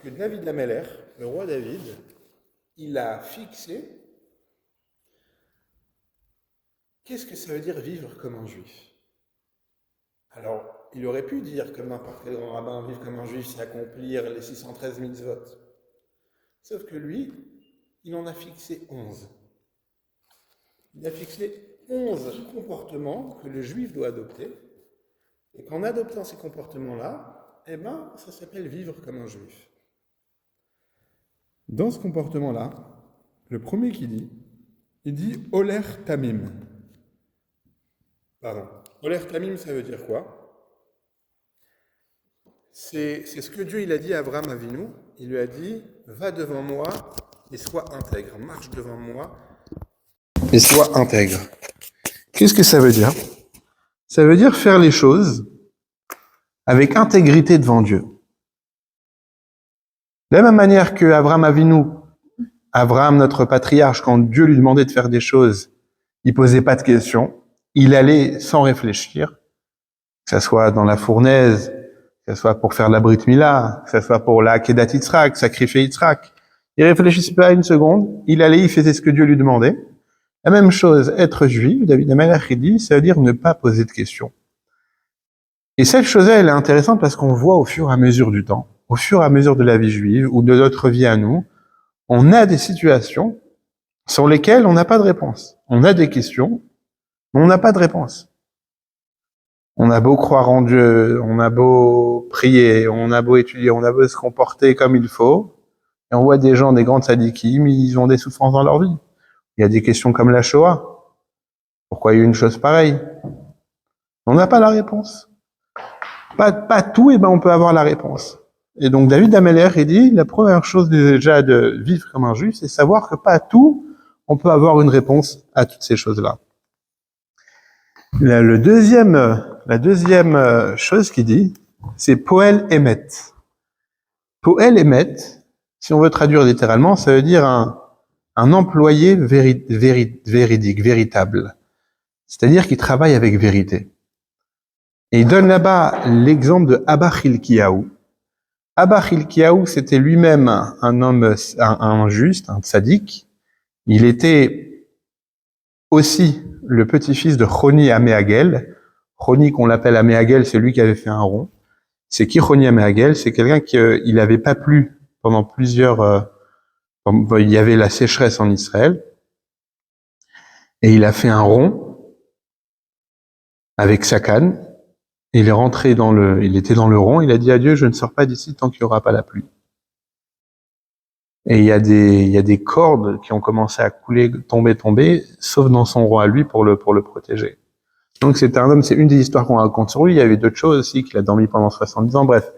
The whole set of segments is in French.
que David Ameller, le roi David, il a fixé qu'est-ce que ça veut dire vivre comme un juif. Alors, il aurait pu dire, comme n'importe quel grand rabbin, vivre comme un juif, c'est accomplir les 613 mitzvot. Sauf que lui, il en a fixé 11. Il a fixé 11 comportements que le juif doit adopter. Et qu'en adoptant ces comportements-là, eh ben, ça s'appelle vivre comme un juif. Dans ce comportement-là, le premier il dit Oler Tamim. Pardon. Oler Tamim, ça veut dire quoi? C'est ce que Dieu il a dit à Abraham Avinu. Il lui a dit, va devant moi et sois intègre. Marche devant moi et sois intègre. Qu'est-ce que ça veut dire? Ça veut dire faire les choses avec intégrité devant Dieu. De la même manière que Abraham Avinu, Abraham notre patriarche, quand Dieu lui demandait de faire des choses, il posait pas de questions, il allait sans réfléchir, que ce soit dans la fournaise, que ce soit pour faire la Brit Mila, que ce soit pour la Kedat Yitzhak, sacrifier Yitzhak. Il réfléchissait pas une seconde, il allait, il faisait ce que Dieu lui demandait. La même chose, être juif, David Ameller dit, ça veut dire ne pas poser de questions. Et cette chose-là, elle est intéressante parce qu'on voit au fur et à mesure du temps, au fur et à mesure de la vie juive ou de notre vie à nous, on a des situations sur lesquelles on n'a pas de réponse. On a des questions, mais on n'a pas de réponse. On a beau croire en Dieu, on a beau prier, on a beau étudier, on a beau se comporter comme il faut, et on voit des gens, des grandes sadikim, ils ont des souffrances dans leur vie. Il y a des questions comme la Shoah. Pourquoi il y a eu une chose pareille? On n'a pas la réponse. Pas tout, et ben on peut avoir la réponse. Et donc David Ameller, il dit, la première chose déjà de vivre comme un juif, c'est savoir que pas à tout, on peut avoir une réponse à toutes ces choses-là. La deuxième chose qu'il dit, c'est Poel Emet. Poel Emet, si on veut traduire littéralement, ça veut dire un employé véridique, véritable. C'est-à-dire qu'il travaille avec vérité. Et il donne là-bas l'exemple de Abba Chilkiyahu. Abba Chilkiyahu, c'était lui-même un homme, un juste, un tzaddik. Il était aussi le petit-fils de Choni Améhagel. Choni, qu'on l'appelle Améhagel, c'est lui qui avait fait un rond. C'est qui Choni Améhagel? C'est quelqu'un qui il n'avait pas plu pendant plusieurs... il y avait la sécheresse en Israël. Et il a fait un rond avec sa canne. Il est rentré il était dans le rond, il a dit à Dieu, je ne sors pas d'ici tant qu'il n'y aura pas la pluie. Et il y a des cordes qui ont commencé à couler, tomber, sauf dans son rond à lui pour le protéger. Donc c'était un homme, c'est une des histoires qu'on raconte sur lui, il y avait d'autres choses aussi, qu'il a dormi pendant 70 ans, bref.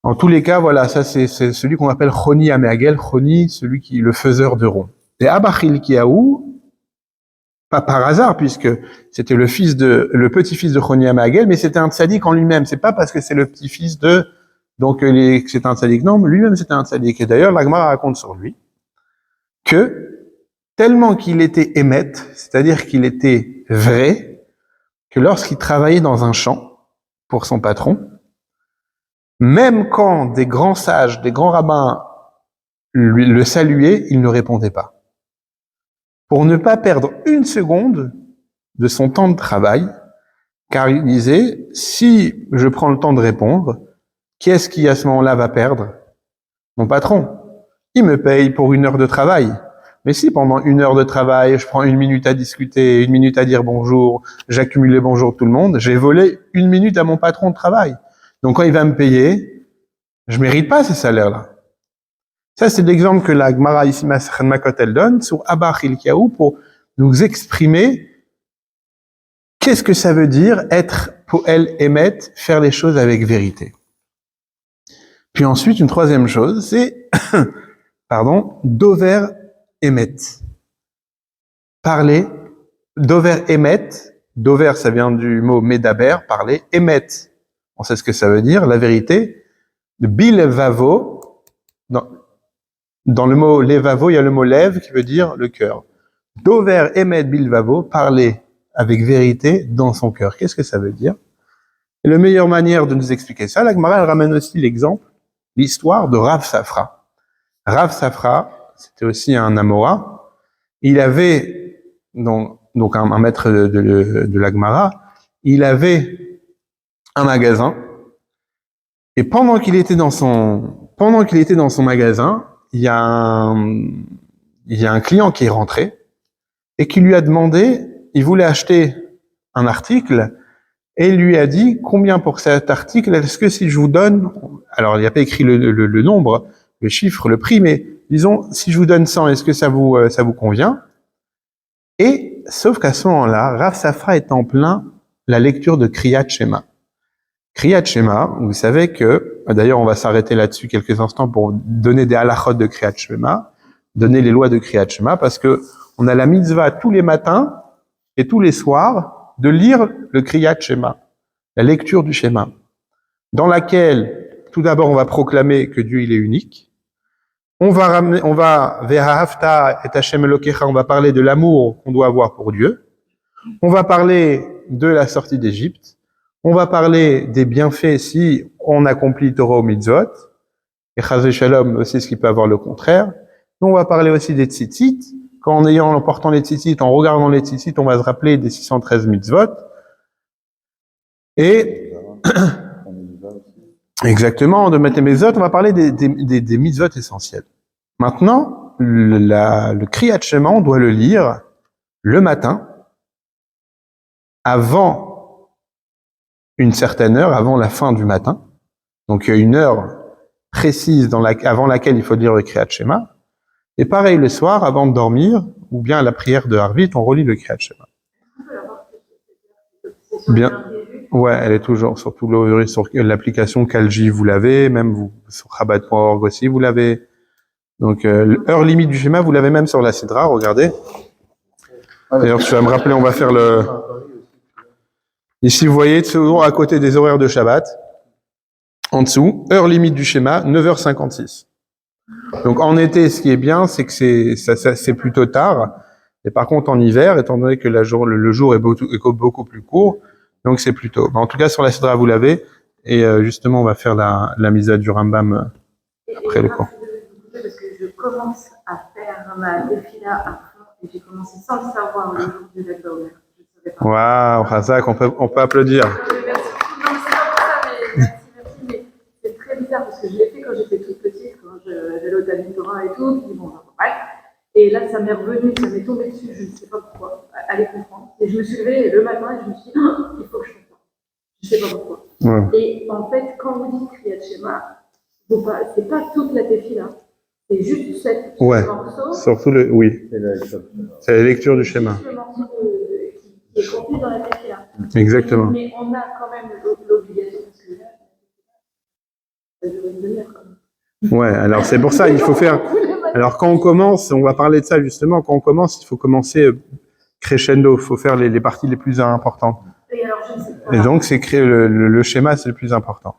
En tous les cas, voilà, ça c'est celui qu'on appelle Choni Améhagel, Choni, celui qui est le faiseur de rond. Et Abba Chilkiyahu, pas par hasard, puisque c'était le petit-fils de Choni Améhagel, mais c'était un tzaddik en lui-même. C'est pas parce que c'est le petit-fils donc c'est un tzaddik. Non, mais lui-même c'était un tzaddik. Et d'ailleurs, la Gemara raconte sur lui que tellement qu'il était émet, c'est-à-dire qu'il était vrai, que lorsqu'il travaillait dans un champ pour son patron, même quand des grands sages, des grands rabbins le saluaient, il ne répondait pas. Pour ne pas perdre une seconde de son temps de travail, car il disait, si je prends le temps de répondre, qui est-ce qui à ce moment-là va perdre? Mon patron. Il me paye pour 1 heure de travail. Mais si pendant 1 heure de travail, je prends 1 minute à discuter, 1 minute à dire bonjour, j'accumule les bonjours de tout le monde, j'ai volé 1 minute à mon patron de travail. Donc quand il va me payer, je mérite pas ces salaires-là. Ça, c'est l'exemple que la Gemara ici, Masechet Makot, elle donne sur Abba Chilkiyahu pour nous exprimer qu'est-ce que ça veut dire être Poel Emet, faire les choses avec vérité. Puis ensuite, une troisième chose, c'est, Dover Emet. Parler, Dover Emet, Dover, ça vient du mot Medaber, parler, Emet, on sait ce que ça veut dire, la vérité. Bilvavo, dans le mot levavo, il y a le mot lev qui veut dire le cœur. Dover Emet Bilvavo, parler avec vérité dans son cœur. Qu'est-ce que ça veut dire? Et la meilleure manière de nous expliquer ça, la Gemara elle ramène aussi l'exemple l'histoire de Rav Safra. Rav Safra, c'était aussi un Amora. Il avait, donc un maître de la Gemara, il avait un magasin. Et pendant qu'il était dans son magasin, il y a un client qui est rentré et qui lui a demandé, il voulait acheter un article et il lui a dit combien pour cet article, est-ce que si je vous donne, alors il n'y a pas écrit le nombre, le chiffre, le prix, mais disons si je vous donne 100, est-ce que ça vous convient? Et sauf qu'à ce moment-là, Rav Safra est en plein la lecture de Kriyat Shema. Kriyat Shema, vous savez que, d'ailleurs on va s'arrêter là-dessus quelques instants pour donner des halachot de Kriyat Shema, donner les lois de Kriyat Shema, parce que on a la mitzvah tous les matins et tous les soirs de lire le Kriyat Shema, la lecture du Shema, dans laquelle, tout d'abord on va proclamer que Dieu il est unique, on va Ve'ahavta et Hashem Elokecha, on va parler de l'amour qu'on doit avoir pour Dieu, on va parler de la sortie d'Égypte, on va parler des bienfaits si on accomplit Torah ou Mitzvot, et Chazé Shalom aussi ce qui peut avoir le contraire. On va parler aussi des tzitzit. En portant les tzitzit, en regardant les tzitzit, on va se rappeler des 613 Mitzvot. Et exactement, de mettre les Mitzvot, on va parler des Mitzvot essentiels. Maintenant, le Kriyat Shema, on doit le lire le matin, avant une certaine heure, avant la fin du matin. Donc il y a une heure précise avant laquelle il faut lire le Kriyat Shema. Et pareil le soir, avant de dormir, ou bien à la prière de Harvit, on relit le Kriyat Shema. Bien. Ouais, elle est toujours sur l'application Kalji, vous l'avez, même sur Chabad.org aussi, vous l'avez. Donc l'heure limite du schéma, vous l'avez même sur la Sidra, regardez. D'ailleurs, tu vas me rappeler, on va faire le... Ici, vous voyez, toujours à côté des horaires de Shabbat, en dessous, heure limite du schéma, 9h56. Donc en été, ce qui est bien, c'est que c'est plutôt tard. Et par contre, en hiver, étant donné que le jour est beaucoup plus court, donc c'est plus tôt. En tout cas, sur la Sidra, vous l'avez. Et justement, on va faire la Misa du Rambam après le cours. Parce que je commence à faire ma défila à fond et j'ai commencé sans le savoir le jour du Lag Baomer. Waouh, Razak, on peut applaudir. Merci. Non, mais c'est pas pour ça, mais merci, mais c'est très bizarre parce que je l'ai fait quand j'étais toute petite, quand j'allais au Talmud Torah et tout, puis bon, bref. Et là, ça m'est revenu, ça m'est tombé dessus, je ne sais pas pourquoi, allez comprendre. Et je me suis levée le matin et je me suis dit, oh, il faut que je fasse ça. Je ne sais pas pourquoi. Ouais. Et en fait, quand vous dites Kriyat Shema, c'est pas toute la défila. C'est juste cette morceau. Surtout oui. C'est la lecture du schéma. C'est le morceau qui est contenu dans la défila. Exactement. Mais on a quand même l'obligation, parce que là, ça devrait devenir comme. Ouais, alors c'est pour ça, il faut faire. Alors quand on commence, on va parler de ça justement, quand on commence, il faut commencer crescendo, il faut faire les parties les plus importantes. Et alors, je ne sais pas. Et donc, c'est créer le schéma, c'est le plus important.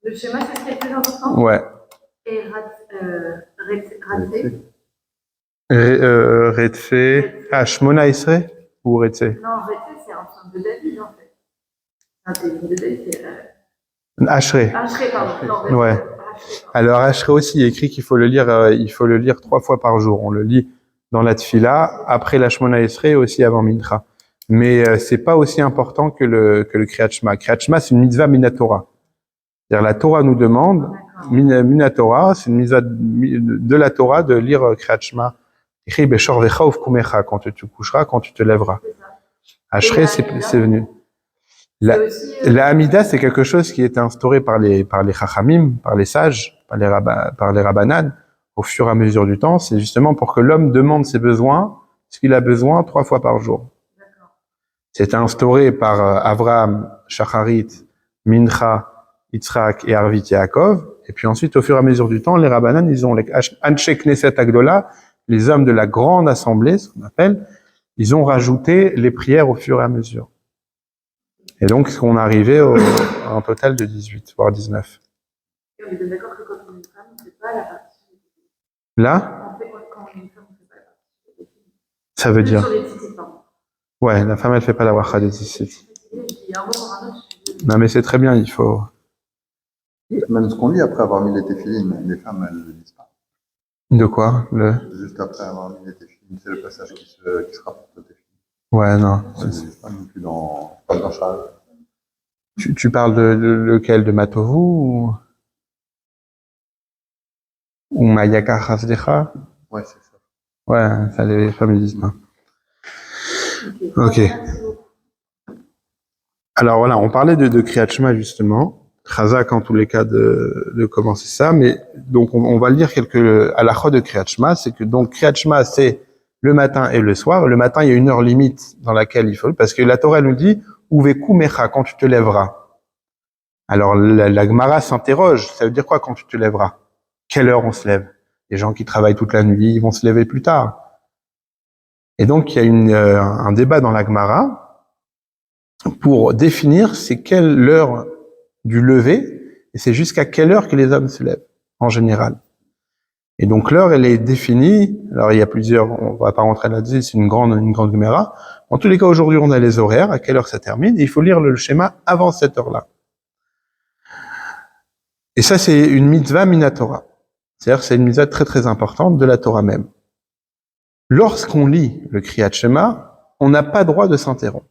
Le schéma, c'est ce qui est le plus important? Ouais. Et Retse. Ah, Shmona Esrei ou Retse? Non, Retse, c'est un film de David, en fait. C'est un film de David, c'est... Ashrei. Ashrei, pardon. Non, ouais. Alors, Ashrei aussi, il est écrit qu'il faut le lire 3 fois par jour. On le lit dans la Tfila, après la Shmona Esrei et aussi avant Mincha. Mais c'est pas aussi important que le Kriyat Shema. Kriyat Shema, c'est une mitzvah minatora. C'est-à-dire la Torah nous demande, minatora, c'est une mitzvah de la Torah de lire Kriyat Shema. Quand tu te coucheras, quand tu te lèveras. Ashrei, c'est venu. La Hamida, c'est quelque chose qui est instauré par les Chachamim, par les sages, par les Rabbanan, au fur et à mesure du temps. C'est justement pour que l'homme demande ses besoins, ce qu'il a besoin 3 fois par jour. C'est instauré par Avraham, Shacharit, Mincha, Yitzhak et Arvit Yaakov. Et puis ensuite, au fur et à mesure du temps, les Rabbanan, ils ont les Anshe Knesset Agdola, les hommes de la grande assemblée, ce qu'on appelle, ils ont rajouté les prières au fur et à mesure. Et donc, on est arrivé à un total de 18, voire 19. Et on est d'accord que quand on est une femme, on ne fait pas la partie. Là? En fait, quand on est une femme, on ne fait pas la partie. Ça veut dire? Sur les tzitzit, pardon. Ouais, la femme, elle fait pas la bracha des tzitzit. Non, mais c'est très bien, il faut... Même ce qu'on lit après avoir mis les téphilines, les femmes, elles ne le disent pas. De quoi? Juste après avoir mis les téphilines, c'est le passage qui se rapporte aux téphilines. Ouais, non. Elles ne le disent pas non plus dans Charles. Tu parles de lequel? De Matovu ou Mayaka Hasdecha? Ouais, c'est ça. Ouais, ça, les femmes ne disent pas. Ok. Alors voilà, on parlait de Kriyat Shema justement. Chazak en tous les cas de commencer ça, mais donc on va lire quelques halachot de Kriyat Shema. C'est que donc Kriyat Shema c'est le matin et le soir. Le matin il y a une heure limite dans laquelle il faut, parce que la Torah nous dit Uveku mecha, quand tu te lèveras. Alors la Gemara s'interroge, ça veut dire quoi quand tu te lèveras? Quelle heure on se lève? Les gens qui travaillent toute la nuit, ils vont se lever plus tard. Et donc il y a un débat dans la Gemara pour définir c'est quelle heure du lever, et c'est jusqu'à quelle heure que les hommes se lèvent, en général. Et donc l'heure, elle est définie, alors il y a plusieurs, on va pas rentrer là-dessus, c'est une grande Gemara. En tous les cas, aujourd'hui, on a les horaires, à quelle heure ça termine, et il faut lire le schéma avant cette heure-là. Et ça, c'est une mitzvah minatora. C'est-à-dire c'est une mitzvah très très importante de la Torah même. Lorsqu'on lit le Kriyat Shema, on n'a pas droit de s'interrompre.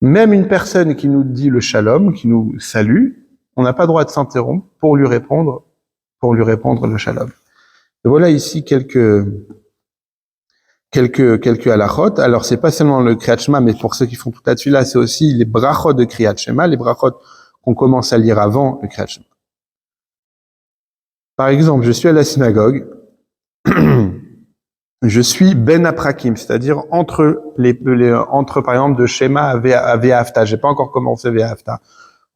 Même une personne qui nous dit le shalom, qui nous salue, on n'a pas droit de s'interrompre pour lui répondre le shalom. Et voilà ici quelques halachot. Alors c'est pas seulement le Kriyat Shema, mais pour ceux qui font tout là-dessus, là c'est aussi les brachot de Kriyat Shema, les brachot qu'on commence à lire avant le Kriyat Shema. Par exemple, je suis à la synagogue, je suis ben aprakim, c'est-à-dire entre par exemple de Shema à Ve'afta, j'ai pas encore commencé Ve'afta.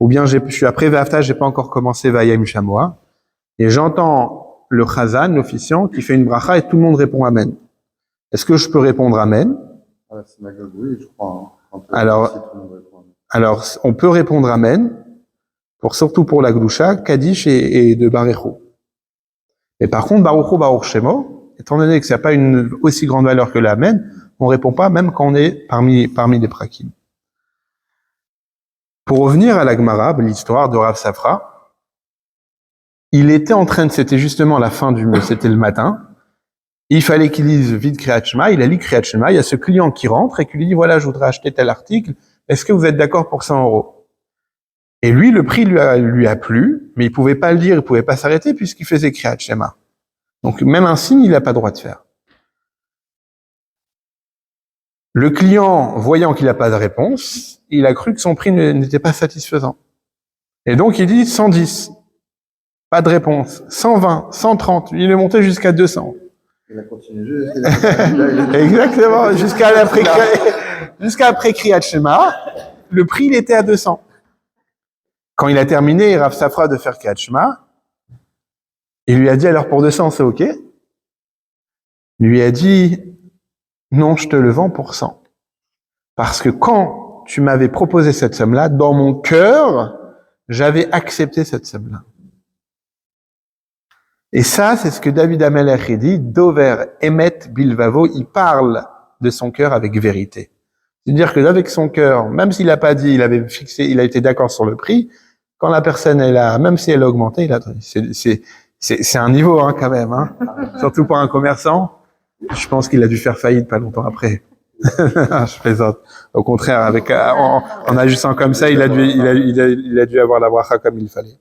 Ou bien je suis après Ve'afta, j'ai pas encore commencé Vayem Shamoa. Et j'entends le Chazan, l'officiant, qui fait une bracha et tout le monde répond Amen. Est-ce que je peux répondre Amen? À la synagogue, oui, je crois. Hein. Alors, on peut répondre Amen, surtout pour la Gdusha, Kaddish et de Baruchu. Mais par contre, Baruchu, Baruch Shemo, étant donné que ça n'a pas une aussi grande valeur que l'Amen, on ne répond pas même quand on est parmi les prakim. Pour revenir à la Gemara, l'histoire de Rav Safra, c'était justement la fin c'était le matin, il fallait qu'il lise vite Kriyat Shema, il a lu Kriyat Shema, il y a ce client qui rentre et qui lui dit, voilà, je voudrais acheter tel article, est-ce que vous êtes d'accord pour 100 €? Et lui, le prix lui a plu, mais il pouvait pas le dire, il pouvait pas s'arrêter puisqu'il faisait Kriyat Shema. Donc même un signe, il n'a pas le droit de faire. Le client, voyant qu'il n'a pas de réponse, il a cru que son prix n'était pas satisfaisant. Et donc il dit 110. Pas de réponse. 120, 130. Il est monté jusqu'à 200. Il a continué. Exactement. Jusqu'à après Kriyat Shema, le prix il était à 200. Quand il a terminé, Rav Safra de faire Kriyat Shema, il lui a dit alors pour 200 c'est ok. Il lui a dit non, je te le vends pour 100. Parce que quand tu m'avais proposé cette somme-là, dans mon cœur, j'avais accepté cette somme-là. Et ça, c'est ce que David Amelech dit, Dover Emet Bilvavo, il parle de son cœur avec vérité. C'est-à-dire que avec son cœur, même s'il n'a pas dit, il a été d'accord sur le prix, quand la personne est là, même si elle a augmenté, c'est un niveau quand même, surtout pour un commerçant. Je pense qu'il a dû faire faillite pas longtemps après. Je plaisante. Au contraire, en agissant comme ça, il a dû avoir la bracha comme il fallait.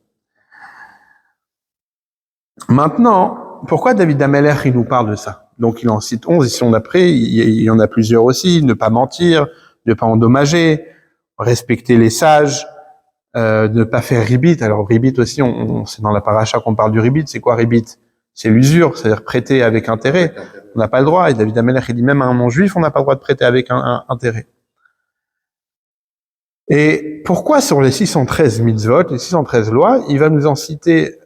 Maintenant, pourquoi David Amelech il nous parle de ça? Donc il en cite 11, ici on a pris, il y en a plusieurs aussi, ne pas mentir, ne pas endommager, respecter les sages, ne pas faire ribit. Alors ribit aussi, c'est dans la paracha qu'on parle du ribit. C'est quoi ribit? C'est l'usure, c'est-à-dire prêter avec intérêt. On n'a pas le droit. Et David Amelech il dit même à un non-juif, on n'a pas le droit de prêter avec un intérêt. Et pourquoi sur les 613 mitzvot, les 613 lois, il va nous en citer,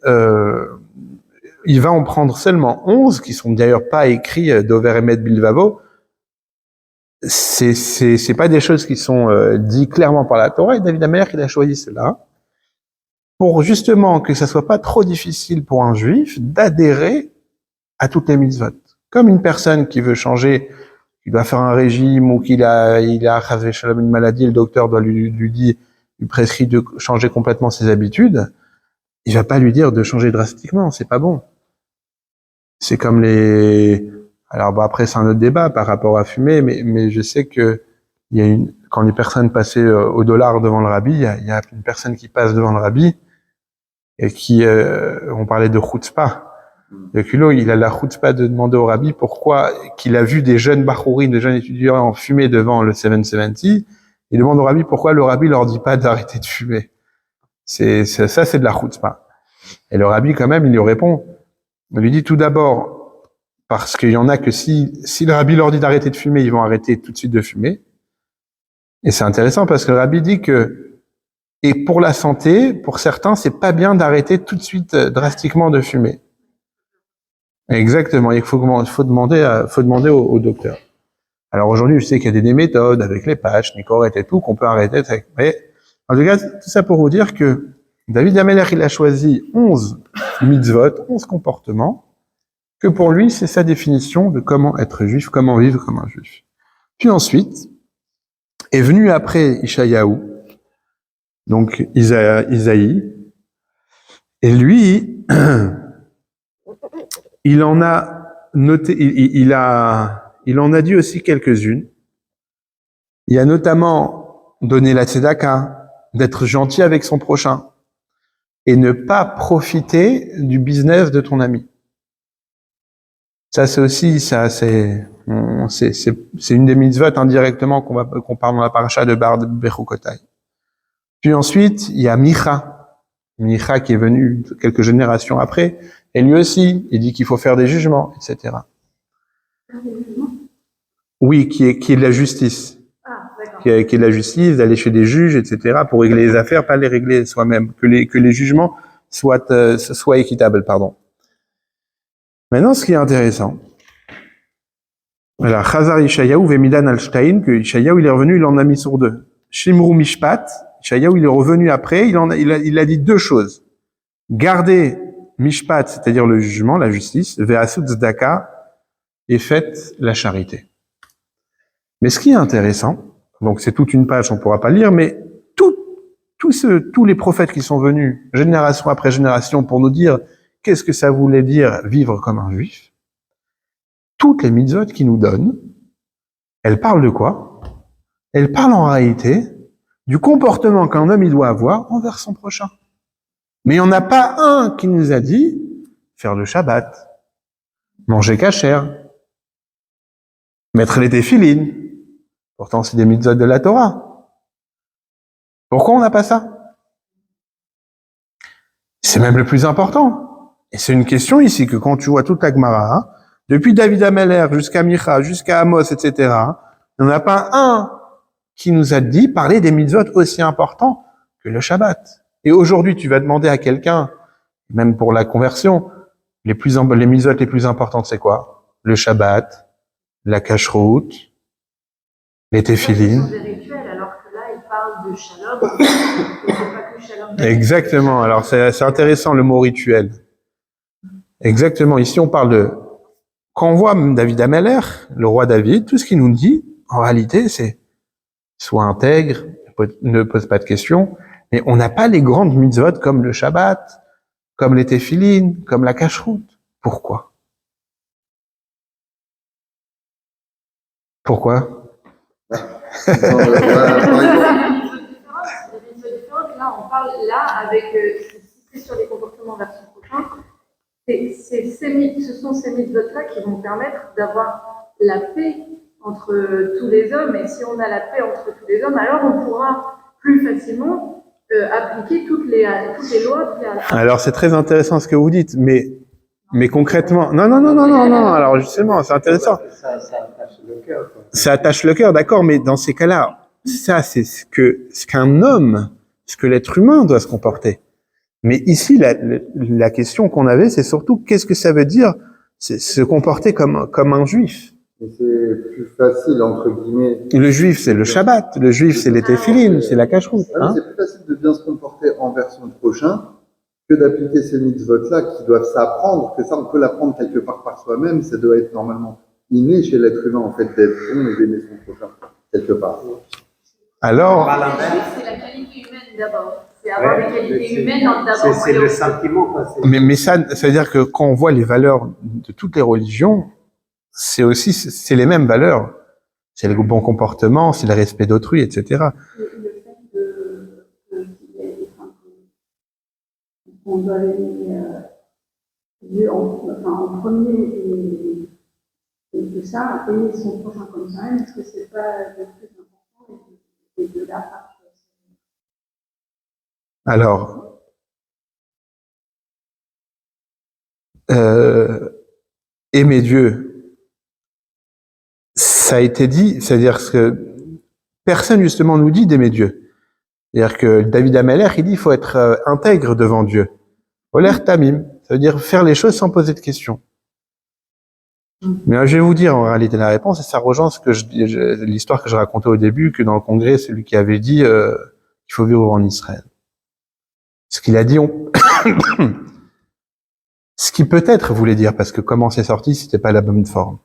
il va en prendre seulement 11, qui sont d'ailleurs pas écrits d'Over Emet Bilvavo. C'est pas des choses qui sont dites clairement par la Torah, et David Amelech il a choisi cela pour justement que ça soit pas trop difficile pour un juif d'adhérer à toutes les mitzvot. Comme une personne qui veut changer, qui doit faire un régime ou il a une maladie, le docteur doit lui dire lui prescrit de changer complètement ses habitudes, il va pas lui dire de changer drastiquement, c'est pas bon. C'est comme alors bon, après c'est un autre débat par rapport à fumer, mais je sais que quand les personnes passaient au dollar devant le rabbi, il y a une personne qui passe devant le rabbi et qui, on parlait de chutzpah. Le culot, il a la chutzpah de demander au rabbi pourquoi, qu'il a vu des jeunes bachourines, des jeunes étudiants fumer devant le 770, il demande au rabbi pourquoi le rabbi leur dit pas d'arrêter de fumer. Ça, c'est de la chutzpah. Et le rabbi, quand même, il lui répond, il lui dit tout d'abord, parce qu'il y en a que si le rabbi leur dit d'arrêter de fumer, ils vont arrêter tout de suite de fumer. Et c'est intéressant parce que le rabbi dit que, et pour la santé, pour certains, c'est pas bien d'arrêter tout de suite drastiquement de fumer. Exactement. Il faut demander au docteur. Alors aujourd'hui, je sais qu'il y a des méthodes avec les patchs, Nicorette et tout, qu'on peut arrêter. Mais, en tout cas, tout ça pour vous dire que David Ameller, il a choisi 11 mitzvot, 11 comportements, que pour lui, c'est sa définition de comment être juif, comment vivre comme un juif. Puis ensuite, est venu après Ishayahu, donc Isaïe, et lui, il en a noté, il en a dit aussi quelques-unes. Il a notamment donné la tzedaka, d'être gentil avec son prochain, et ne pas profiter du business de ton ami. Ça, c'est aussi, c'est une des mitzvot indirectement qu'on parle dans la paracha de Bechukotai. Puis ensuite, il y a Micha qui est venu quelques générations après, et lui aussi, il dit qu'il faut faire des jugements, etc. Oui, qui est de la justice. Qui est de la justice, d'aller chez des juges, etc., pour régler les affaires, pas les régler soi-même. Que les jugements soient équitables, pardon. Maintenant, ce qui est intéressant, alors, Chazar Ishayahu Vemidan Alstein, que Ishayahu, il est revenu, il en a mis sur 2. Shimru Mishpat, Ishayahu, il est revenu après, il a dit 2 choses. Gardez Mishpat, c'est-à-dire le jugement, la justice, Ve'asut Tzedaka, et faites la charité. Mais ce qui est intéressant, donc c'est toute une page, on ne pourra pas lire, mais tous les prophètes qui sont venus, génération après génération, pour nous dire qu'est-ce que ça voulait dire vivre comme un juif, toutes les mitzvot qu'ils nous donnent, elles parlent de quoi? Elles parlent en réalité du comportement qu'un homme il doit avoir envers son prochain. Mais il n'y en a pas un qui nous a dit faire le Shabbat, manger kasher, mettre les téphilines. Pourtant, c'est des mitzvot de la Torah. Pourquoi on n'a pas ça? C'est même le plus important. Et c'est une question ici que quand tu vois toute la Gemara, depuis David Ameller jusqu'à Micha, jusqu'à Amos, etc., il n'y en a pas un qui nous a dit parler des mitzvot aussi importants que le Shabbat. Et aujourd'hui, tu vas demander à quelqu'un, même pour la conversion, les mitzvot les plus importantes, c'est quoi? Le Shabbat, la kashrut, les téphilines. Des rituels, alors que là, il parle de shalom. Et c'est pas que shalom. Exactement. Alors, c'est intéressant le mot rituel. Exactement. Ici, on parle de, quand on voit David Ameller, le roi David, tout ce qu'il nous dit, en réalité, c'est sois intègre, ne pose pas de questions, mais on n'a pas les grandes mitzvot comme le Shabbat, comme les téphilines, comme la kashrut. Pourquoi? Pourquoi? Par exemple, Là, on parle avec c'est sur les comportements vers son prochain. Ce sont ces mitzvot-là qui vont permettre d'avoir la paix entre tous les hommes. Et si on a la paix entre tous les hommes, alors on pourra plus facilement appliquer toutes les lois. Alors c'est très intéressant ce que vous dites, mais concrètement, non. Alors justement, c'est intéressant. Ça attache le cœur. Ça attache le cœur, d'accord, mais dans ces cas-là, ça c'est ce qu'un homme, ce que l'être humain doit se comporter. Mais ici, la question qu'on avait, c'est surtout qu'est-ce que ça veut dire se comporter comme un juif. Et c'est plus facile, entre guillemets. Le juif, c'est le Shabbat. Le juif, c'est les téphilines, c'est la kashrut. Hein? C'est plus facile de bien se comporter envers son prochain que d'appliquer ces mitzvot-là qui doivent s'apprendre, que ça, on peut l'apprendre quelque part par soi-même. Ça doit être normalement inné chez l'être humain, en fait, d'être bon et d'aimer son prochain, quelque part. Alors, C'est la qualité humaine. d'abord. C'est avoir Ouais, des qualités c'est- humaines d'abord. C'est le sentiment. Quoi. Mais ça veut dire que quand on voit les valeurs de toutes les religions, c'est les mêmes valeurs. C'est le bon comportement, c'est le respect d'autrui, etc. Le fait qu'on doit aimer Dieu en premier et que ça, aimer son prochain comme soi-même, est-ce que c'est pas le plus important et de la part? Alors, aimer Dieu, ça a été dit, c'est-à-dire que personne justement nous dit d'aimer Dieu. C'est-à-dire que David Ameller, il dit il faut être intègre devant Dieu. Oler tamim, ça veut dire faire les choses sans poser de questions. Mais je vais vous dire en réalité la réponse, et ça rejoint l'histoire que je racontais au début, que dans le congrès, celui qui avait dit qu'il faut vivre en Israël. Ce qu'il a dit, ce qui peut-être voulait dire, parce que comment c'est sorti, c'était pas la bonne forme.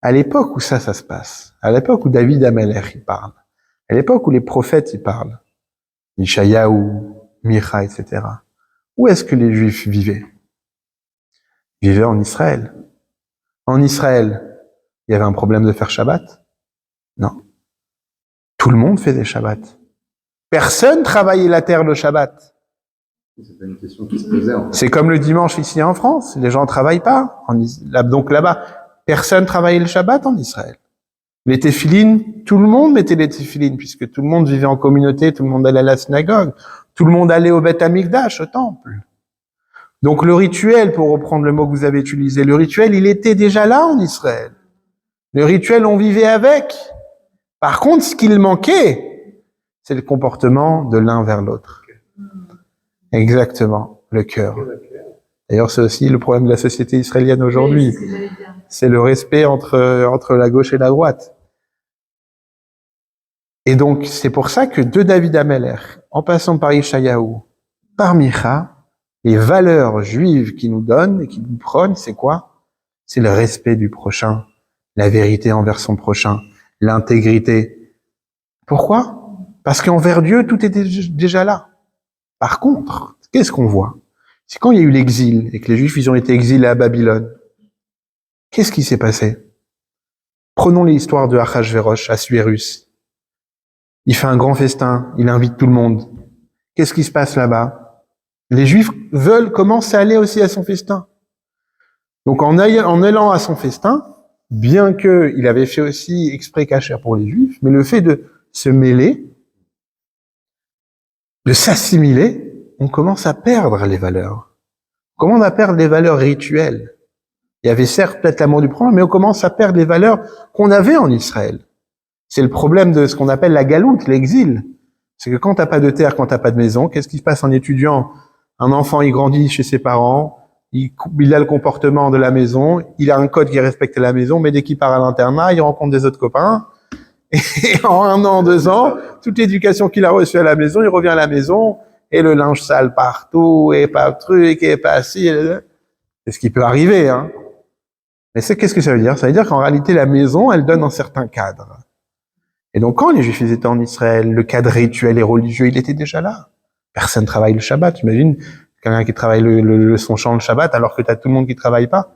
À l'époque où ça se passe, à l'époque où David Ameller il parle, à l'époque où les prophètes ils parlent, Ishayahu, Micha, etc. Où est-ce que les Juifs vivaient? Ils vivaient en Israël. En Israël, il y avait un problème de faire Shabbat? Non. Tout le monde faisait Shabbat. Personne travaillait la terre le Shabbat. C'est pas une question qui se posait, en fait. C'est comme le dimanche ici en France. Les gens travaillent pas. Donc là-bas, personne travaillait le Shabbat en Israël. Les téphilines, tout le monde mettait les téphilines, puisque tout le monde vivait en communauté, tout le monde allait à la synagogue, tout le monde allait au Beth Amikdash, au temple. Donc le rituel, pour reprendre le mot que vous avez utilisé, le rituel, il était déjà là en Israël. Le rituel, on vivait avec. Par contre, ce qu'il manquait, c'est le comportement de l'un vers l'autre. Exactement, le cœur. D'ailleurs, c'est aussi le problème de la société israélienne aujourd'hui. Oui, c'est ce que j'allais dire. C'est le respect entre la gauche et la droite. Et donc, c'est pour ça que de David Ameller, en passant par Ishayahu, par Micha, les valeurs juives qu'il nous donne et qu'il nous prône, c'est quoi? C'est le respect du prochain, la vérité envers son prochain, l'intégrité. Pourquoi? Parce qu'envers Dieu, tout était déjà là. Par contre, qu'est-ce qu'on voit? C'est quand il y a eu l'exil et que les Juifs ils ont été exilés à Babylone. Qu'est-ce qui s'est passé? Prenons l'histoire de Achashverosh, Assuérus. Il fait un grand festin, il invite tout le monde. Qu'est-ce qui se passe là-bas? Les Juifs commencent à aller aussi à son festin. Donc en allant à son festin, bien qu'il avait fait aussi exprès kasher pour les Juifs, mais le fait de se mêler, de s'assimiler, on commence à perdre les valeurs. On commence à perdre les valeurs rituelles. Il y avait certes peut-être l'amour du prochain, mais on commence à perdre les valeurs qu'on avait en Israël. C'est le problème de ce qu'on appelle la galoute, l'exil. C'est que quand t'as pas de terre, quand t'as pas de maison, qu'est-ce qui se passe en étudiant? Un enfant, il grandit chez ses parents, il a le comportement de la maison, il a un code qui respecte la maison, mais dès qu'il part à l'internat, il rencontre des autres copains. Et en 1 an, 2 ans, toute l'éducation qu'il a reçue à la maison, il revient à la maison, et le linge sale partout, et pas de truc, et pas ci, c'est ce qui peut arriver, hein. Mais qu'est-ce que ça veut dire? Ça veut dire qu'en réalité, la maison, elle donne un certain cadre. Et donc, quand les Juifs étaient en Israël, le cadre rituel et religieux, il était déjà là. Personne travaille le Shabbat. Imagine quelqu'un qui travaille son chant le Shabbat, alors que t'as tout le monde qui travaille pas.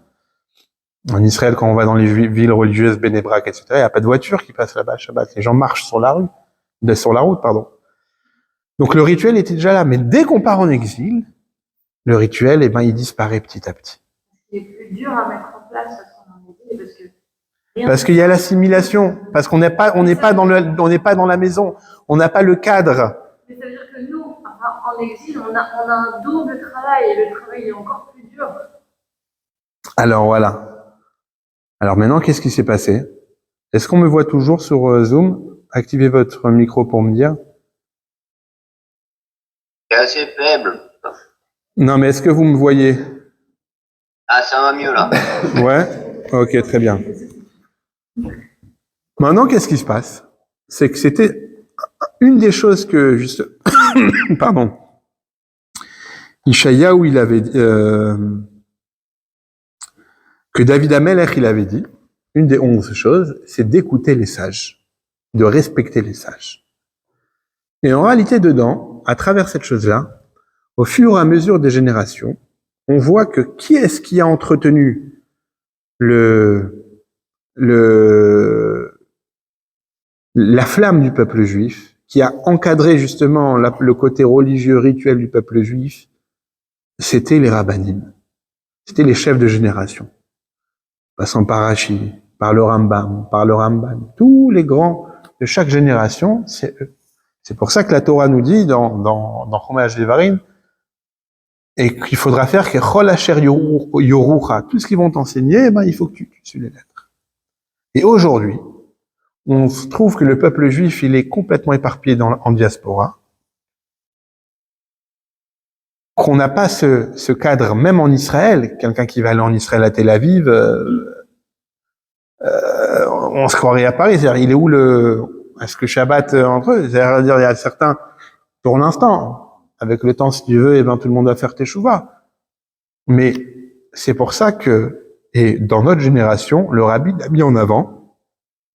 En Israël, quand on va dans les villes religieuses, Bnei Brak, etc., il n'y a pas de voiture qui passe là-bas le Shabbat. Les gens marchent sur la route, pardon. Donc, le rituel était déjà là. Mais dès qu'on part en exil, le rituel, il disparaît petit à petit. C'est plus dur à mettre en place parce qu'on en est dit, Parce qu'il y a l'assimilation, parce qu'on n'est pas dans la maison, on n'a pas le cadre. Mais ça veut dire que nous, en exil, on a un double travail et le travail est encore plus dur. Alors voilà. Alors maintenant, qu'est-ce qui s'est passé? Est-ce qu'on me voit toujours sur Zoom? Activez votre micro pour me dire. C'est assez faible. Non, mais est-ce que vous me voyez? Ah, ça va mieux là. Ouais? Ok, très bien. Maintenant, qu'est-ce qui se passe? C'est que c'était une des choses que, juste, pardon, Ishayahu, il avait, que David Ameller, il avait dit, une des 11 choses, c'est d'écouter les sages, de respecter les sages. Et en réalité, dedans, à travers cette chose-là, au fur et à mesure des générations, on voit que qui est-ce qui a entretenu la flamme du peuple juif, qui a encadré justement le côté religieux, rituel du peuple juif, c'était les rabbanim. C'était les chefs de génération. Passant par Rashi, par le Rambam, par le Ramban, tous les grands de chaque génération, c'est eux. C'est pour ça que la Torah nous dit dans Chumash Devarim, et qu'il faudra faire que Chol Asher Yorucha, tout ce qu'ils vont t'enseigner, il faut que tu suis les lettres. Et aujourd'hui, on trouve que le peuple juif, il est complètement éparpillé en diaspora, qu'on n'a pas ce cadre, même en Israël, quelqu'un qui va aller en Israël à Tel Aviv, on se croirait à Paris, c'est-à-dire, il est où est-ce que Shabbat entre eux? C'est-à-dire, il y a certains, pour l'instant, avec le temps, si tu veux, tout le monde va faire teshuva. Mais c'est pour ça que, et dans notre génération, le rabbi a mis en avant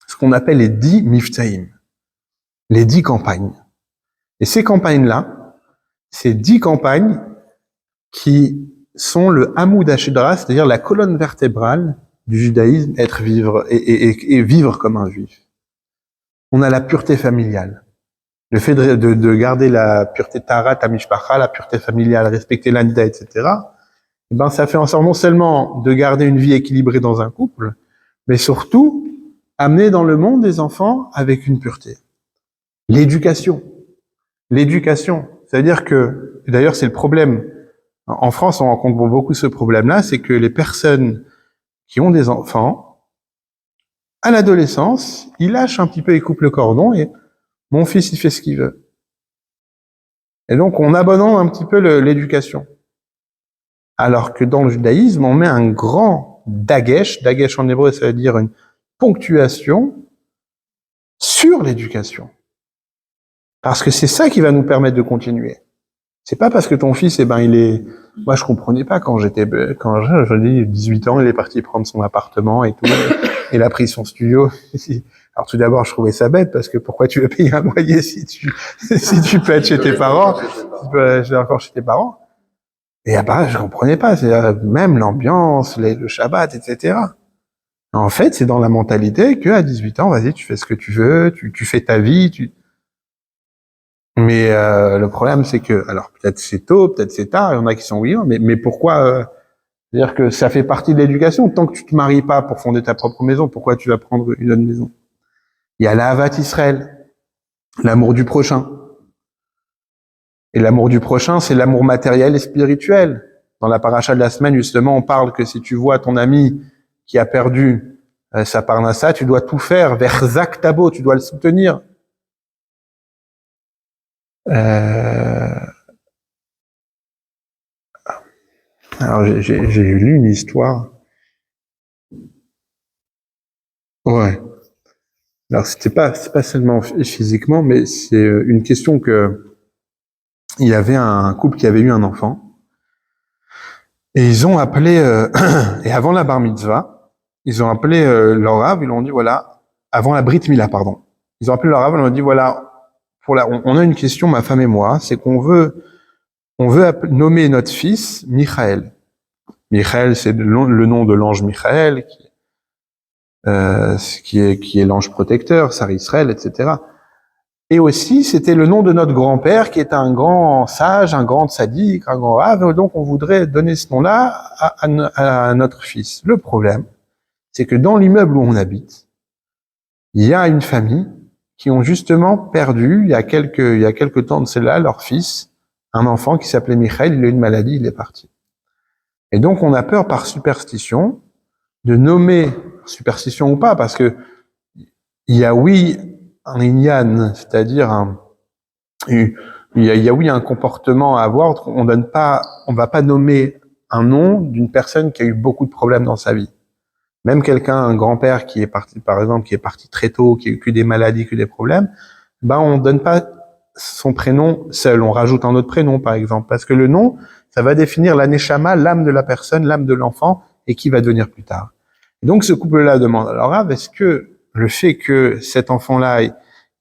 ce qu'on appelle les 10 miftaïm, les 10 campagnes. Et ces campagnes-là, c'est 10 campagnes qui sont le Hamoud Hashedra, c'est-à-dire la colonne vertébrale du judaïsme, vivre et vivre comme un juif. On a la pureté familiale. Le fait de garder la pureté Taharat Hamishpacha, la pureté familiale, respecter l'Anida, etc., ça fait en sorte non seulement de garder une vie équilibrée dans un couple, mais surtout amener dans le monde des enfants avec une pureté. L'éducation. L'éducation. C'est-à-dire que, d'ailleurs c'est le problème, en France on rencontre beaucoup ce problème-là, c'est que les personnes qui ont des enfants, à l'adolescence, ils lâchent un petit peu, ils coupent le cordon et mon fils, il fait ce qu'il veut. Et donc, on abandonne un petit peu l'éducation. Alors que dans le judaïsme, on met un grand dagesh. Dagesh en hébreu, ça veut dire une ponctuation sur l'éducation. Parce que c'est ça qui va nous permettre de continuer. C'est pas parce que ton fils, il est... Moi, je comprenais pas quand j'avais 18 ans, il est parti prendre son appartement et tout. Et il a pris son studio. Alors tout d'abord, je trouvais ça bête parce que pourquoi tu veux payer un loyer si tu peux être chez tes parents, si tu peux être encore chez tes parents. Et après, je comprenais pas. C'est même l'ambiance, le Shabbat, etc. En fait, c'est dans la mentalité que à 18 ans, vas-y, tu fais ce que tu veux, tu fais ta vie. Mais le problème, c'est que, alors peut-être c'est tôt, peut-être c'est tard. Il y en a qui sont oui, mais pourquoi c'est-à-dire que ça fait partie de l'éducation. Tant que tu te maries pas pour fonder ta propre maison, pourquoi tu vas prendre une autre maison? Il y a l'Ahavat Israël, l'amour du prochain. Et l'amour du prochain, c'est l'amour matériel et spirituel. Dans la paracha de la semaine, justement, on parle que si tu vois ton ami qui a perdu sa parnassa, tu dois tout faire vers Zak Tabo, tu dois le soutenir. Alors, j'ai lu une histoire. Ouais. Alors, c'est pas seulement physiquement, mais c'est une question que il y avait un couple qui avait eu un enfant. Et ils ont appelé, et avant la bar mitzvah, ils ont appelé leur rav, ils leur ont dit voilà, avant la brit mila, pardon. Ils ont appelé leur rav, ils leur ont dit voilà, on a une question, ma femme et moi, c'est qu'on veut nommer notre fils Michael. Michael, c'est le nom de l'ange Michael, qui est l'ange protecteur, Sar Israël, etc. Et aussi, c'était le nom de notre grand-père, qui est un grand sage, un grand tzaddik, un grand rav, donc on voudrait donner ce nom-là à notre fils. Le problème, c'est que dans l'immeuble où on habite, il y a une famille qui ont justement perdu, il y a quelques temps de cela, leur fils, un enfant qui s'appelait Michael, il a eu une maladie, il est parti. Et donc on a peur par superstition de nommer, superstition ou pas, parce que il y a un inyan, c'est-à-dire il y a un comportement à avoir. On va pas nommer un nom d'une personne qui a eu beaucoup de problèmes dans sa vie. Même un grand-père qui est parti, par exemple, qui est parti très tôt, qui a eu que des maladies, que des problèmes, on donne pas son prénom seul. On rajoute un autre prénom, par exemple, parce que le nom, ça va définir la neshama, l'âme de la personne, l'âme de l'enfant, et qui va devenir plus tard. Et donc, ce couple-là demande, alors, est-ce que le fait que cet enfant-là,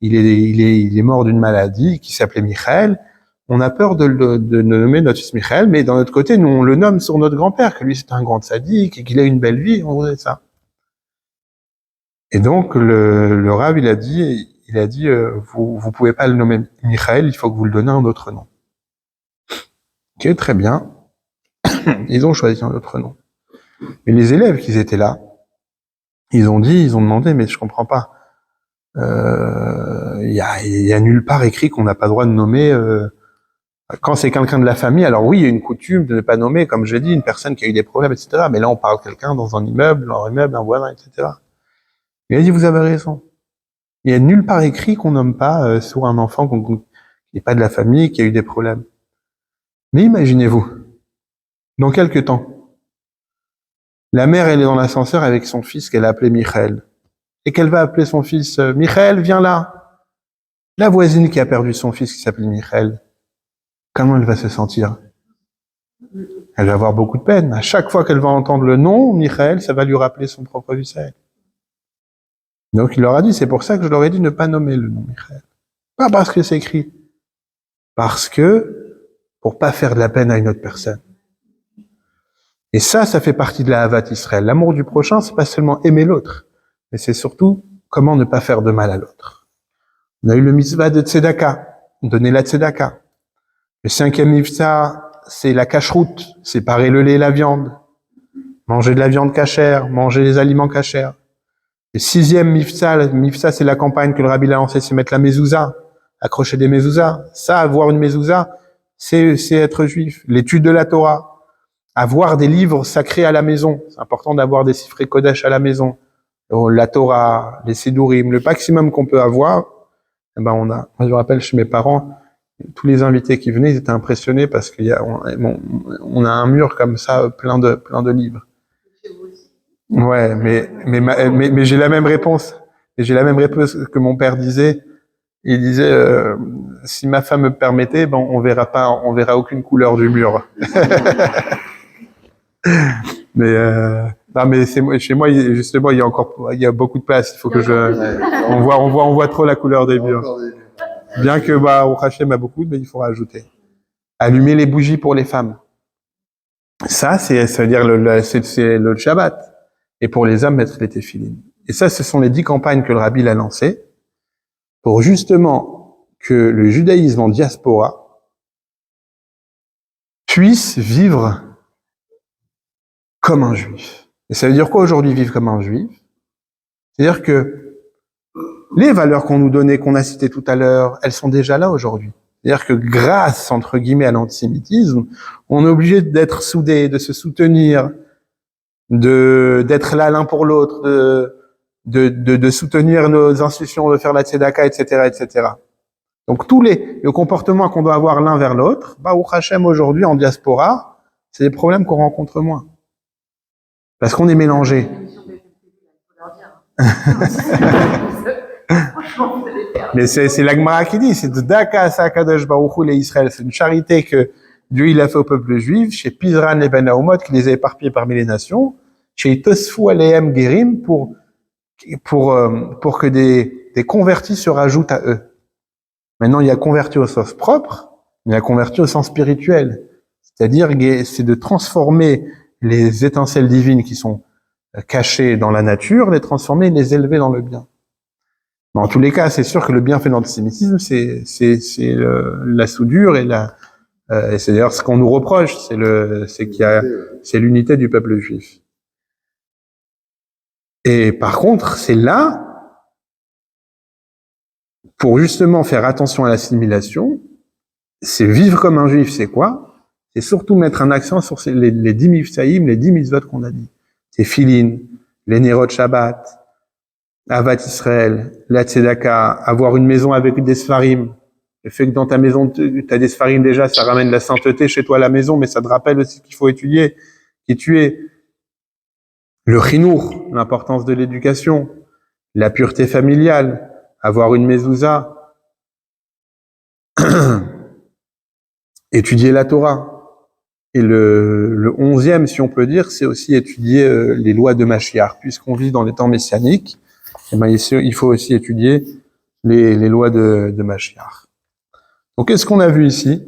il est mort d'une maladie qui s'appelait Michael. On a peur de nommer notre fils Michael, mais d'un autre côté, nous, on le nomme sur notre grand-père, que lui, c'est un grand sadique et qu'il a une belle vie, on voudrait ça. Et donc, le Rav, il a dit, vous pouvez pas le nommer Michael, il faut que vous le donnez un autre nom. Ok, très bien. Ils ont choisi un autre nom. Mais les élèves qui étaient là, ils ont demandé, mais je comprends pas. Il y a nulle part écrit qu'on n'a pas le droit de nommer, quand c'est quelqu'un de la famille, alors oui, il y a une coutume de ne pas nommer, comme j'ai dit, une personne qui a eu des problèmes, etc. Mais là, on parle de quelqu'un dans un immeuble, un voisin, etc. Il a dit, vous avez raison. Il y a nulle part écrit qu'on nomme pas sur un enfant qui n'est pas de la famille, qui a eu des problèmes. Mais imaginez-vous, dans quelques temps, la mère, elle est dans l'ascenseur avec son fils qu'elle a appelé Michael. Et qu'elle va appeler son fils, Michael, viens là. La voisine qui a perdu son fils qui s'appelle Michael, comment elle va se sentir? Elle va avoir beaucoup de peine. À chaque fois qu'elle va entendre le nom, Michael, ça va lui rappeler son propre fils à elle. Donc il leur a dit, c'est pour ça que je leur ai dit de ne pas nommer le nom Michael. Pas parce que c'est écrit. Parce que, pour pas faire de la peine à une autre personne. Et ça fait partie de la Havat Israël. L'amour du prochain, c'est pas seulement aimer l'autre, mais c'est surtout comment ne pas faire de mal à l'autre. On a eu le mitzvah de Tzedaka, donner la Tzedaka. Le 5e mitzvah, c'est la cacheroute, séparer le lait et la viande. Manger de la viande cachère, manger les aliments cachères. Le 6e mitzvah, c'est la campagne que le rabbi a lancée, c'est mettre la mezouza, accrocher des mezouza. Ça, avoir une mezouza, c'est être juif. L'étude de la Torah. Avoir des livres sacrés à la maison. C'est important d'avoir des sifrei kodesh à la maison. La Torah, les Sidurim, le maximum qu'on peut avoir, eh ben moi je me rappelle chez mes parents, tous les invités qui venaient, ils étaient impressionnés parce on a un mur comme ça, plein de livres. Ouais, mais j'ai la même réponse. Et j'ai la même réponse que mon père disait. Il disait, si ma femme me permettait, on verra aucune couleur du mur. Mais chez moi, justement, il y a beaucoup de place. Il faut que on voit trop la couleur des murs. Bien que, au Hachem a beaucoup, mais il faut rajouter. Allumer les bougies pour les femmes. Ça veut dire c'est le Shabbat. Et pour les hommes, mettre les téphilines. Et ça, ce sont les 10 campagnes que le Rabbi a lancées pour justement que le judaïsme en diaspora puisse vivre comme un juif. Et ça veut dire quoi aujourd'hui, vivre comme un juif? C'est-à-dire que les valeurs qu'on nous donnait, qu'on a citées tout à l'heure, elles sont déjà là aujourd'hui. C'est-à-dire que grâce, entre guillemets, à l'antisémitisme, on est obligé d'être soudés, de se soutenir, d'être là l'un pour l'autre, de soutenir nos institutions, de faire la tzedaka, etc., etc. Donc tous le comportement qu'on doit avoir l'un vers l'autre, au Hachem aujourd'hui en diaspora, c'est des problèmes qu'on rencontre moins. Parce qu'on est mélangé. Mais c'est l'Agmara qui dit, c'est de Daka Sakadosh Baruch Hu les Israël, c'est une charité que Dieu il a fait au peuple juif, chez Pizran et Ben Naumot, qui les a éparpillés parmi les nations, chez Tosfu Aleem Gerim, pour que des convertis se rajoutent à eux. Maintenant, il y a converti au sens propre, mais il y a converti au sens spirituel. C'est-à-dire, c'est de transformer les étincelles divines qui sont cachées dans la nature, les transformer et les élever dans le bien. Dans tous les cas, c'est sûr que le bienfait dans l'antisémitisme, c'est la soudure et et c'est d'ailleurs ce qu'on nous reproche, c'est l'unité du peuple juif. Et par contre, c'est là, pour justement faire attention à l'assimilation, c'est vivre comme un juif, c'est quoi? C'est surtout mettre un accent sur les 10 mifsaïm, les 10 mitzvot qu'on a dit. C'est filin, les nerot Shabbat, Havat Israël, la tzedaka, avoir une maison avec des sfarim. Le fait que dans ta maison, tu as des sfarim déjà, ça ramène la sainteté chez toi à la maison, mais ça te rappelle aussi qu'il faut étudier, qui tu es. Le chinour, l'importance de l'éducation, la pureté familiale, avoir une mezouza, étudier la Torah. Et le 11e, si on peut dire, c'est aussi étudier les lois de Mashiach. Puisqu'on vit dans les temps messianiques, il faut aussi étudier les lois de Mashiach. Donc, qu'est-ce qu'on a vu ici?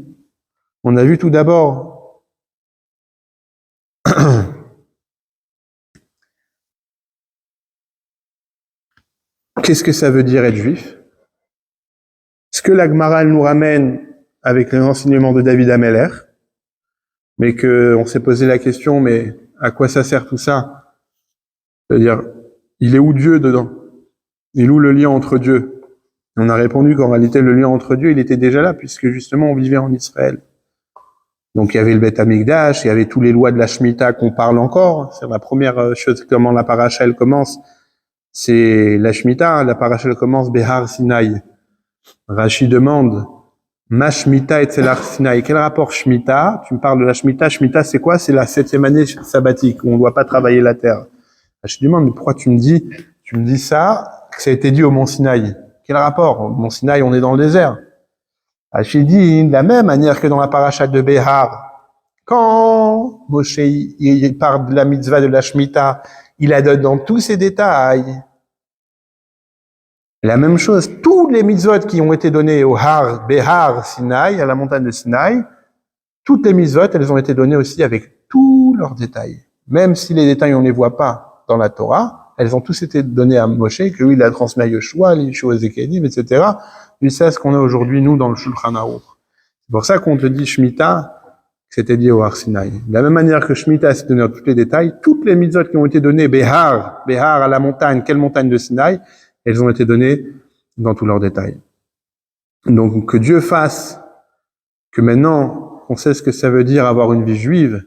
On a vu tout d'abord qu'est-ce que ça veut dire être juif? Ce que la Gemara nous ramène avec les enseignements de David Ameller, mais on s'est posé la question, mais à quoi ça sert tout ça? C'est-à-dire, il est où Dieu dedans? Il est où le lien entre Dieu? On a répondu qu'en réalité, le lien entre Dieu, il était déjà là, puisque justement, on vivait en Israël. Donc, il y avait le Beth Amikdash, il y avait tous les lois de la Shemitah qu'on parle encore. C'est la première chose, comment la paracha, elle commence. C'est la Shemitah, la paracha, elle commence Behar Sinaï. Rashi demande, ma Shemitah et Tzelar Sinaï. Quel rapport Shemitah? Tu me parles de la Shemitah. Shemitah, c'est quoi? C'est la 7e année sabbatique, où on ne doit pas travailler la terre. Rashi demande, mais pourquoi tu me dis ça, que ça a été dit au Mont Sinaï? Quel rapport? Au Mont Sinaï, on est dans le désert. Rashi dit, de la même manière que dans la paracha de Behar, quand Moshe, il parle de la mitzvah de la Shemitah, il la donne dans tous ses détails. La même chose, tous les mitzvot qui ont été donnés au Har, Behar, Sinaï, à la montagne de Sinaï, toutes les mitzvot, elles ont été données aussi avec tous leurs détails. Même si les détails, on ne les voit pas dans la Torah, elles ont tous été données à Moshe, que lui, il a transmis à Yoshua, les Yeshua Zekedim, etc. Et c'est ce qu'on a aujourd'hui, nous, dans le Shulchan Aruch. C'est pour ça qu'on te dit Shemitah, que c'était dit au Har Sinaï. De la même manière que Shemitah s'est donné dans tous les détails, toutes les mitzvot qui ont été données, Behar à la montagne, quelle montagne de Sinaï, elles ont été données dans tous leurs détails. Donc, que Dieu fasse que maintenant, qu'on sait ce que ça veut dire avoir une vie juive,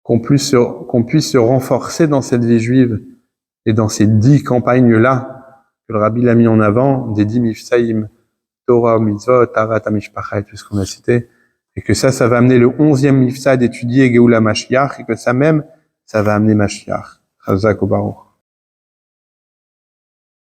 qu'on puisse se renforcer dans cette vie juive et dans ces 10 campagnes-là que le Rabbi l'a mis en avant, des 10 mifsaïm, Torah, Mitzvot, Tarat, Mishpacha et tout ce qu'on a cité, et que ça va amener le 11e mifsa d'étudier Geoula Mashiach, et que ça même, ça va amener Mashiach. Chazak au Baruch.